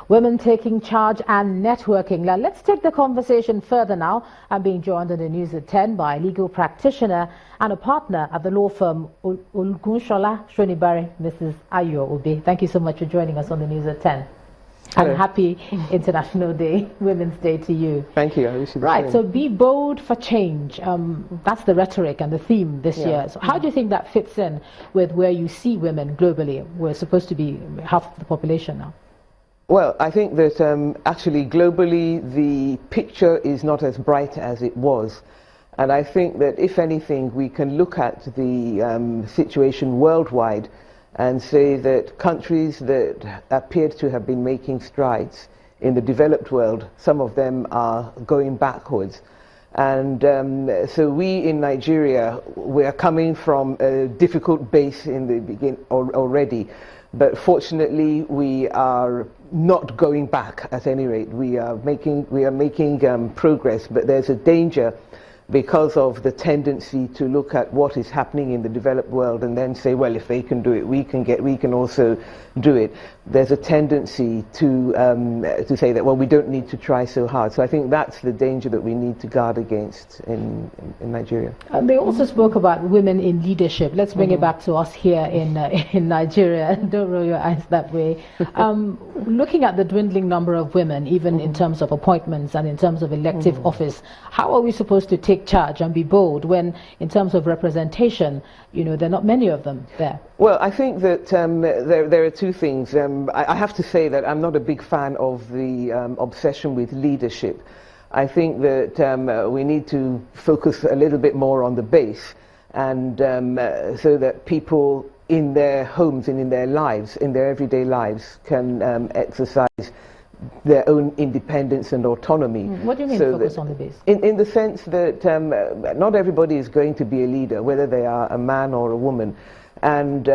women taking charge and networking. Now, let's take the conversation further now. I'm being joined on the news at 10 by a legal practitioner and a partner at the law firm Olugunshola Shonibare, Mrs. Ayo Obe. Thank you so much for joining us on the news at 10. Hello. And happy International Day, Women's Day to you. Thank you. I wish you the Right, same. so be bold for change. That's the rhetoric and the theme this year. So how do you think that fits in with where you see women globally? We're supposed to be half of the population now. Well, I think that actually globally the picture is not as bright as it was. And I think that if anything, we can look at the situation worldwide and say that countries that appeared to have been making strides in the developed world, some of them are going backwards. And so we in Nigeria, we are coming from a difficult base in the beginning already. But fortunately, we are not going back at any rate. We are making progress, but there's a danger because of the tendency to look at what is happening in the developed world and then say, well, if they can do it, we can also do it. There's a tendency to say that, well, we don't need to try so hard. So I think that's the danger that we need to guard against in Nigeria. They also spoke about women in leadership. Let's bring it back to us here in Nigeria. Don't roll your eyes that way. Looking at the dwindling number of women, even in terms of appointments and in terms of elective office, how are we supposed to take charge and be bold when, in terms of representation, there are not many of them there? Well, I think that there are two things. I have to say that I'm not a big fan of the obsession with leadership. I think that we need to focus a little bit more on the base, and so that people in their homes and in their lives, in their everyday lives, can exercise their own independence and autonomy. What do you mean focus on the base? In the sense that not everybody is going to be a leader, whether they are a man or a woman. And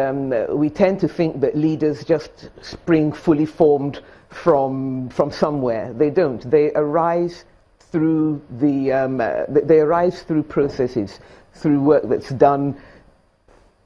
we tend to think that leaders just spring fully formed from somewhere. They don't. They arise through they arise through processes, through work that's done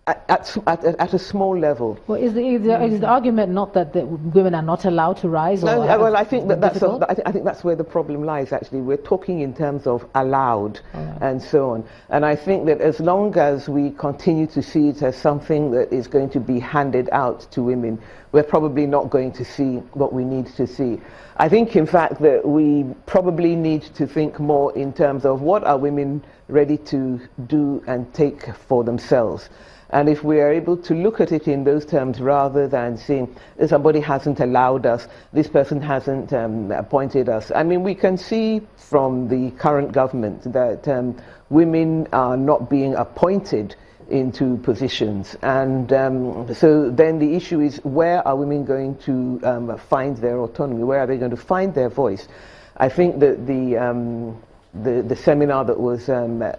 at a small level. Well, is the argument not that the women are not allowed to rise? No, well, I think I think that's where the problem lies. Actually, we're talking in terms of allowed and so on. And I think that as long as we continue to see it as something that is going to be handed out to women, we're probably not going to see what we need to see. I think, in fact, that we probably need to think more in terms of what are women ready to do and take for themselves. And if we are able to look at it in those terms rather than saying somebody hasn't allowed us, this person hasn't appointed us. I mean, we can see from the current government that women are not being appointed into positions. And so then the issue is, where are women going to find their autonomy? Where are they going to find their voice? I think that the seminar that was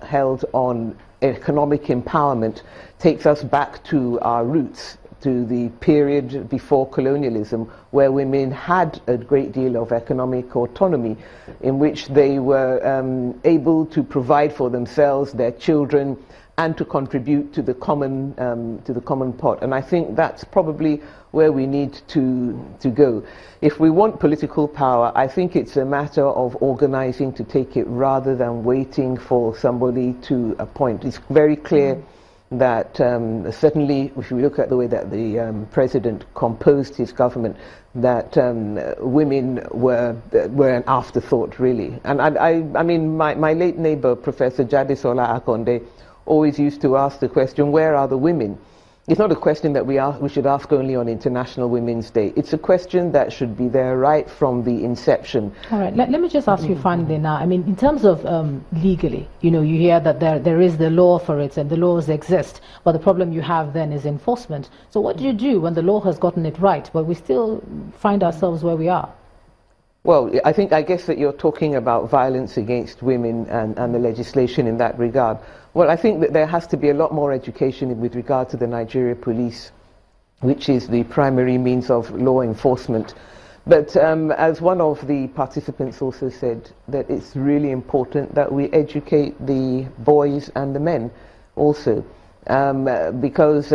held on economic empowerment takes us back to our roots, to the period before colonialism, where women had a great deal of economic autonomy, in which they were able to provide for themselves, their children, and to contribute to the common pot. And I think that's probably where we need to go. If we want political power, I think it's a matter of organizing to take it rather than waiting for somebody to appoint. It's very clear that certainly if we look at the way that the president composed his government, that women were an afterthought, really. And I mean, my late neighbor, Professor Jadesola Akonde, always used to ask the question, where are the women? It's not a question that we should ask only on International Women's Day. It's a question that should be there right from the inception. All right, let me just ask you finally now. I mean, in terms of legally, you hear that there is the law for it and the laws exist, but the problem you have then is enforcement. So what do you do when the law has gotten it right, but we still find ourselves where we are? Well, I guess that you're talking about violence against women and the legislation in that regard. Well, I think that there has to be a lot more education with regard to the Nigeria police, which is the primary means of law enforcement. But as one of the participants also said, that it's really important that we educate the boys and the men also, because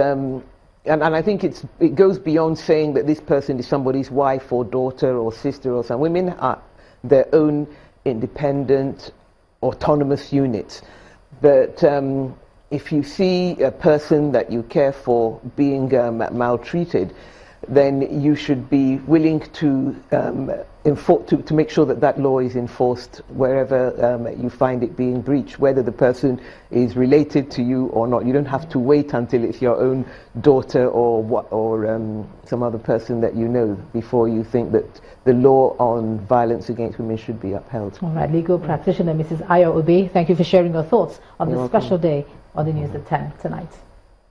and I think it goes beyond saying that this person is somebody's wife or daughter or sister or something. Women are their own independent, autonomous units. But if you see a person that you care for being maltreated, then you should be willing to make sure that that law is enforced wherever you find it being breached, whether the person is related to you or not. You don't have to wait until it's your own daughter or some other person that you know before you think that the law on violence against women should be upheld. All right, legal practitioner Mrs. Ayo Obe, thank you for sharing your thoughts on this special day on the news at 10 tonight.